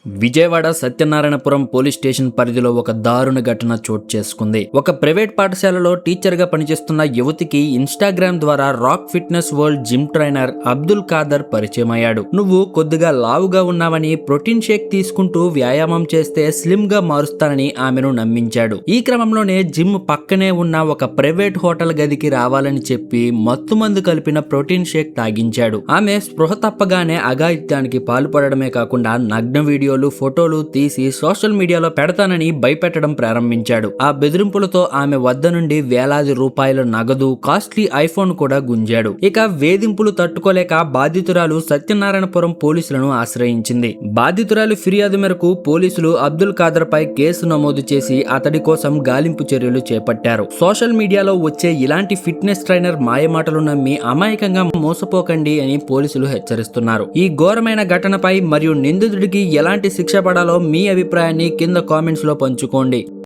Vijayawada Satyanarayanapuram police station పరిధిలో ఒక దారుణ ఘటన చోటు చేసుకుంది. ఒక ప్రైవేట్ పాఠశాలలో టీచర్ గా పనిచేస్తున్న యువతికి ఇన్స్టాగ్రామ్ ద్వారా Rock Fitness World gym trainer Abdul Khader పరిచయం అయ్యాడు. నువ్వు కొద్దిగా లావుగా ఉన్నావని ప్రోటీన్ షేక్ తీసుకుంటూ వ్యాయామం చేస్తే స్లిమ్ గా మారుస్తానని ఆమెను నమ్మించాడు. ఈ క్రమంలోనే జిమ్ పక్కనే ఉన్న ఒక ప్రైవేట్ హోటల్ గదికి రావాలని చెప్పి మత్తుమందు కలిపిన ప్రోటీన్ షేక్ తాగించాడు. ఆమె స్పృహ తప్పగానే అఘాయిత్యానికి పాల్పడమే కాకుండా నగ్న వీడియోలు ఫోటోలు తీసి సోషల్ మీడియాలో పెడతానని భయపెట్టడం ప్రారంభించాడు. ఆ బెదిరింపులతో ఆమె వద్ద నుండి వేలాది రూపాయల నగదు, కాస్ట్లీ ఐఫోన్ కూడా గుంజాడు. ఇక వేధింపులు తట్టుకోలేక బాధితురాలు సత్యనారాయణపురం పోలీసులను ఆశ్రయించింది. బాధితురాలు ఫిర్యాదు మేరకు పోలీసులు అబ్దుల్ ఖాదర్ పై కేసు నమోదు చేసి అతడి కోసం గాలింపు చర్యలు చేపట్టారు. సోషల్ మీడియాలో వచ్చే ఇలాంటి ఫిట్నెస్ ట్రైనర్ మాయమాటలు నమ్మి అమాయకంగా మోసపోకండి అని పోలీసులు హెచ్చరిస్తున్నారు. ఈ ఘోరమైన ఘటనపై మరియు నిందితుడికి ఎలాంటి శిక్ష పడాలో మీ అభిప్రాయాన్ని కింద కామెంట్స్ లో పంచుకోండి.